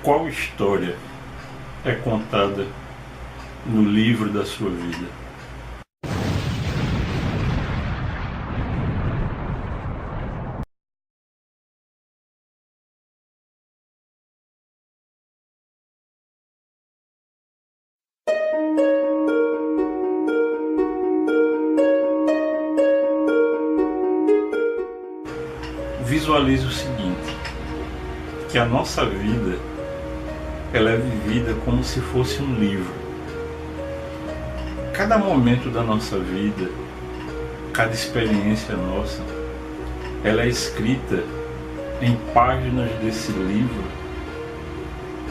Qual história é contada no livro da sua vida? Visualize o seguinte, que a nossa vida, ela é vivida como se fosse um livro. Cada momento da nossa vida, cada experiência nossa, ela é escrita em páginas desse livro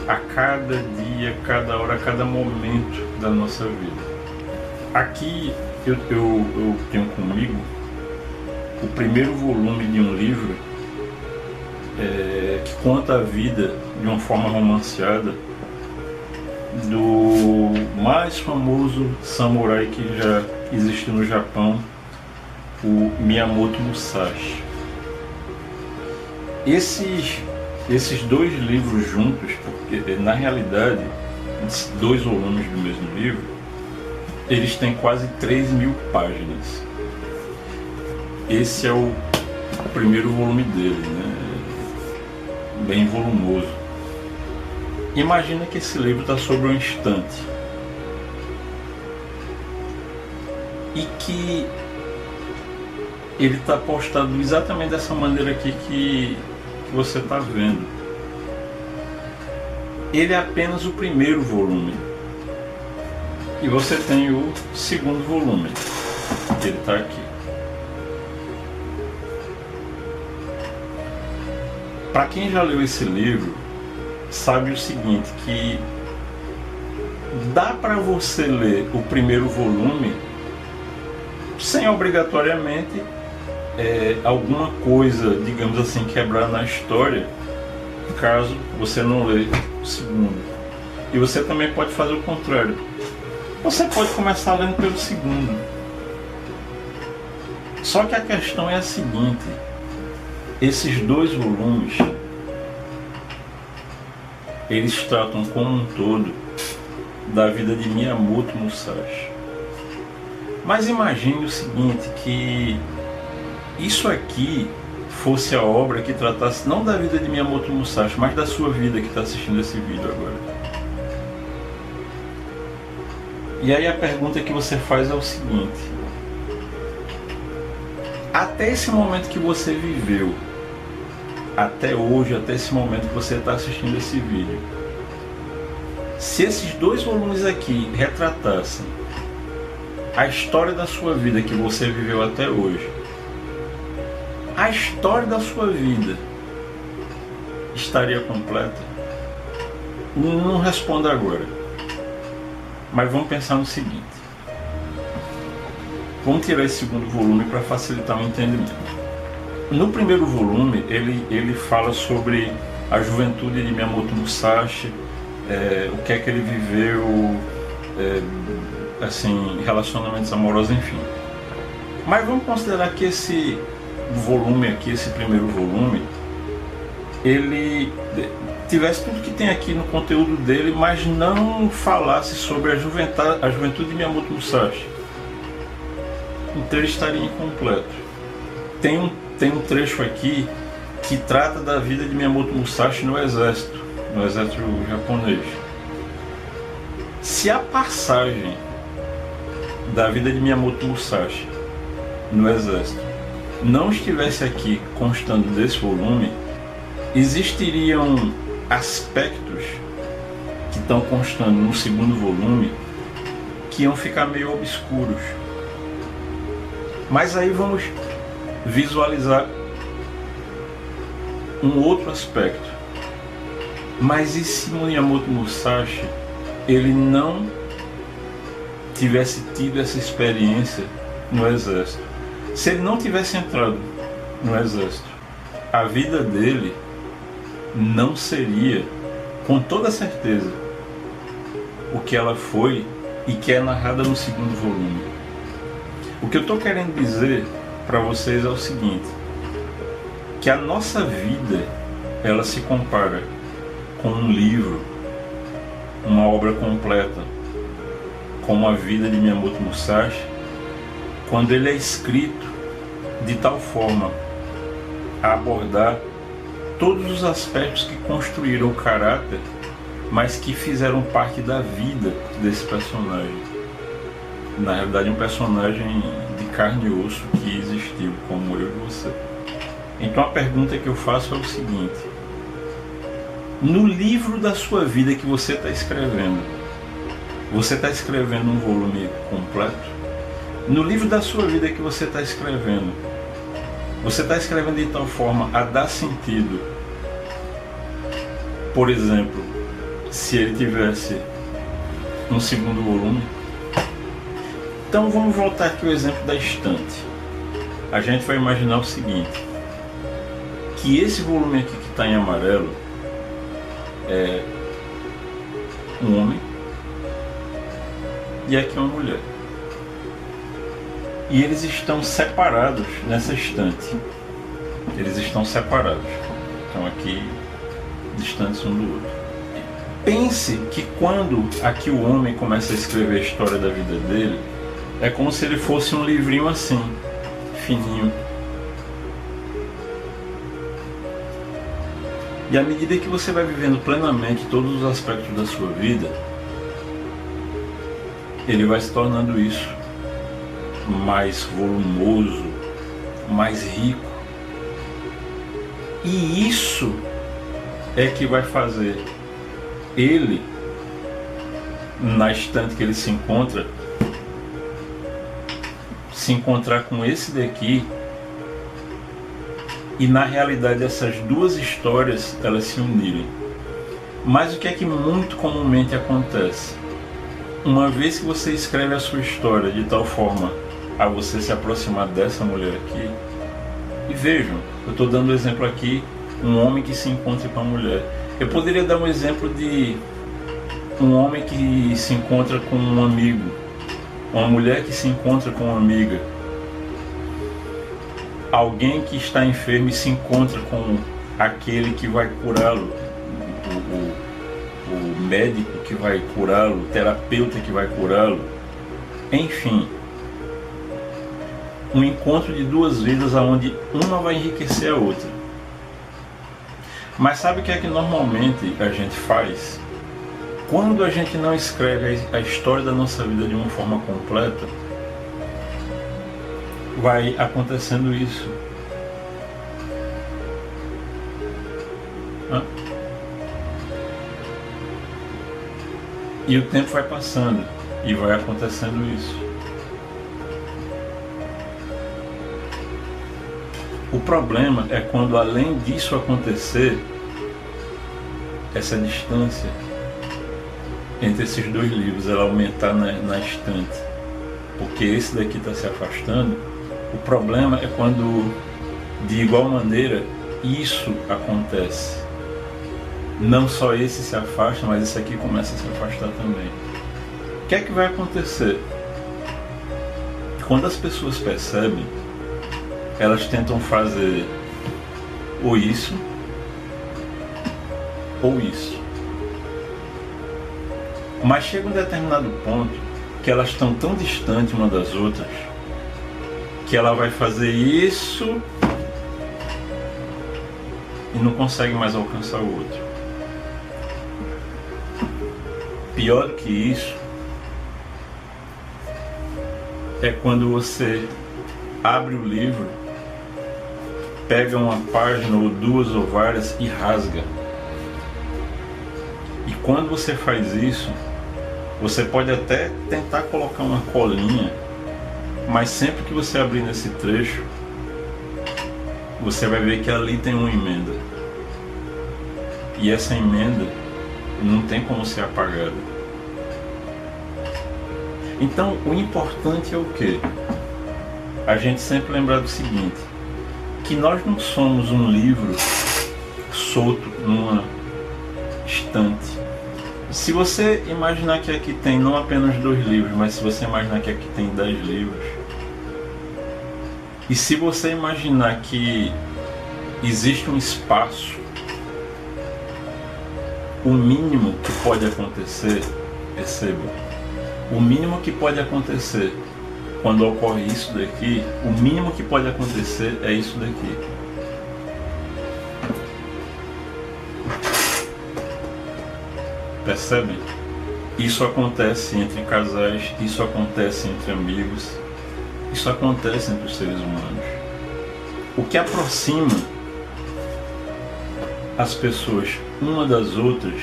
a cada dia, cada hora, cada momento da nossa vida. Aqui eu tenho comigo o primeiro volume de um livro que conta a vida de uma forma romanceada do mais famoso samurai que já existiu no Japão, o Miyamoto Musashi. Esses dois livros juntos, porque na realidade, esses dois volumes do mesmo livro, eles têm quase 3.000 páginas. Esse é o primeiro volume dele, né? Bem volumoso. Imagina que esse livro está sobre um estante e que ele está postado exatamente dessa maneira aqui que você está vendo. Ele é apenas o primeiro volume e você tem o segundo volume, ele está aqui. Para quem já leu esse livro, sabe o seguinte, que dá para você ler o primeiro volume sem obrigatoriamente alguma coisa, digamos assim, quebrar na história, caso você não lê o segundo. E você também pode fazer o contrário. Você pode começar lendo pelo segundo. Só que a questão é a seguinte: esses dois volumes, eles tratam como um todo da vida de Miyamoto Musashi. Mas imagine o seguinte, que isso aqui fosse a obra que tratasse não da vida de Miyamoto Musashi, mas da sua vida, que está assistindo esse vídeo agora. E aí a pergunta que você faz é o seguinte: até esse momento que você viveu, até hoje, até esse momento que você está assistindo esse vídeo, se esses dois volumes aqui retratassem a história da sua vida que você viveu até hoje, a história da sua vida estaria completa? Não responda agora, mas vamos pensar no seguinte. Vamos tirar esse segundo volume para facilitar o entendimento. No primeiro volume, ele fala sobre a juventude de Miyamoto Musashi, o que é que ele viveu, assim, relacionamentos amorosos, enfim. Mas vamos considerar que esse volume aqui, esse primeiro volume, ele tivesse tudo que tem aqui no conteúdo dele, mas não falasse sobre a juventude de Miyamoto Musashi. Então ele estaria incompleto. Tem um trecho aqui que trata da vida de Miyamoto Musashi no exército japonês. Se a passagem da vida de Miyamoto Musashi no exército não estivesse aqui constando desse volume, existiriam aspectos que estão constando no segundo volume que iam ficar meio obscuros. Mas aí vamos visualizar um outro aspecto. Mas e se Miyamoto Musashi ele não tivesse tido essa experiência no exército? Se ele não tivesse entrado no exército, a vida dele não seria, com toda certeza, o que ela foi e que é narrada no segundo volume. O que eu estou querendo dizer para vocês é o seguinte: que a nossa vida, ela se compara com um livro, uma obra completa, como a vida de Miyamoto Musashi, quando ele é escrito de tal forma a abordar todos os aspectos que construíram o caráter, mas que fizeram parte da vida desse personagem. Na realidade, um personagem de carne e osso que existiu, como eu e você. Então a pergunta que eu faço é o seguinte: no livro da sua vida que você está escrevendo um volume completo? No livro da sua vida que você está escrevendo de tal forma a dar sentido, por exemplo, se ele tivesse um segundo volume? Então vamos voltar aqui ao exemplo da estante. A gente vai imaginar o seguinte, que esse volume aqui que está em amarelo é um homem e aqui uma mulher. E eles estão separados nessa estante. Eles estão separados. Estão aqui distantes um do outro. Pense que quando aqui o homem começa a escrever a história da vida dele, é como se ele fosse um livrinho assim, fininho. E à medida que você vai vivendo plenamente todos os aspectos da sua vida, ele vai se tornando isso mais volumoso, mais rico. E isso é que vai fazer ele, na estante que ele se encontrar com esse daqui, e na realidade essas duas histórias elas se unirem. Mas o que é que muito comumente acontece? Uma vez que você escreve a sua história de tal forma a você se aproximar dessa mulher aqui, e vejam, eu estou dando um exemplo aqui, um homem que se encontra com a mulher. Eu poderia dar um exemplo de um homem que se encontra com um amigo, uma mulher que se encontra com uma amiga, alguém que está enfermo e se encontra com aquele que vai curá-lo, o médico que vai curá-lo, o terapeuta que vai curá-lo, enfim, um encontro de duas vidas onde uma vai enriquecer a outra. Mas sabe o que é que normalmente a gente faz? Quando a gente não escreve a história da nossa vida de uma forma completa, vai acontecendo isso. E o tempo vai passando e vai acontecendo isso. O problema é quando, além disso acontecer, essa distância entre esses dois livros ela aumentar na estante, porque esse daqui está se afastando. O problema é quando, de igual maneira, isso acontece. Não só esse se afasta, mas esse aqui começa a se afastar também. O que é que vai acontecer? Quando as pessoas percebem, elas tentam fazer ou isso, ou isso. Mas chega um determinado ponto que elas estão tão distantes uma das outras que ela vai fazer isso e não consegue mais alcançar o outro. Pior do que isso é quando você abre o livro, pega uma página ou duas ou várias e rasga. E quando você faz isso, você pode até tentar colocar uma colinha, mas sempre que você abrir nesse trecho, você vai ver que ali tem uma emenda. E essa emenda não tem como ser apagada. Então, o importante é o quê? A gente sempre lembrar do seguinte, que nós não somos um livro solto numa estante. Se você imaginar que aqui tem não apenas 2 livros, mas se você imaginar que aqui tem 10 livros, e se você imaginar que existe um espaço o mínimo que pode acontecer, perceba, o mínimo que pode acontecer quando ocorre isso daqui, o mínimo que pode acontecer é isso daqui. Percebem? Isso acontece entre casais, isso acontece entre amigos, isso acontece entre os seres humanos. O que aproxima as pessoas uma das outras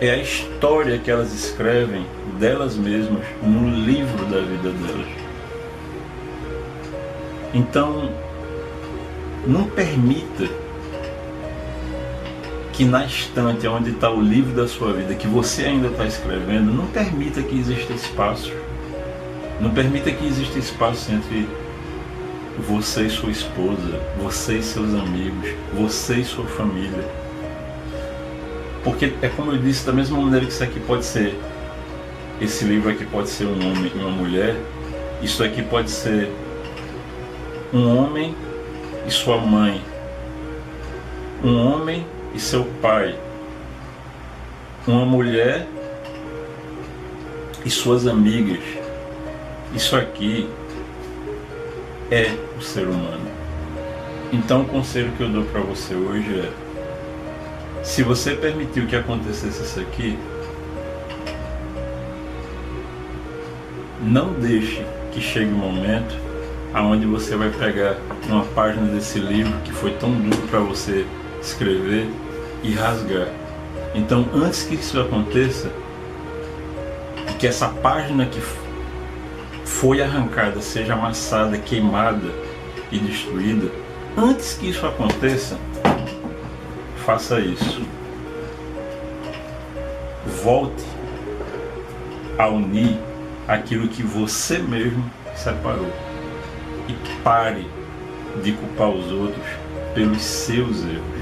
é a história que elas escrevem delas mesmas no livro da vida delas. Então, não permita que na estante onde está o livro da sua vida, que você ainda está escrevendo, não permita que exista espaço. Não permita que exista espaço entre você e sua esposa, você e seus amigos, você e sua família. Porque é como eu disse, da mesma maneira que isso aqui pode ser, esse livro aqui pode ser um homem e uma mulher, isso aqui pode ser um homem e sua mãe, um homem e seu pai, uma mulher e suas amigas. Isso aqui é o ser humano. Então o conselho que eu dou para você hoje é: se você permitiu que acontecesse isso aqui, não deixe que chegue um momento aonde você vai pegar uma página desse livro que foi tão duro para você escrever e rasgar. Então, antes que isso aconteça, e que essa página que foi arrancada seja amassada, queimada e destruída, antes que isso aconteça, faça isso. Volte a unir aquilo que você mesmo separou. E pare de culpar os outros pelos seus erros.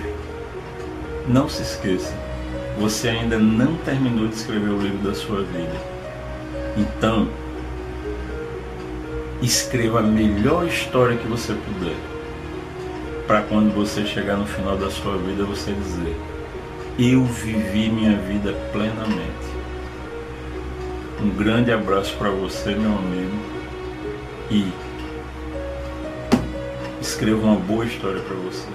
Não se esqueça, você ainda não terminou de escrever o livro da sua vida. Então, escreva a melhor história que você puder, para quando você chegar no final da sua vida, você dizer: eu vivi minha vida plenamente. Um grande abraço para você, meu amigo, e escreva uma boa história para você.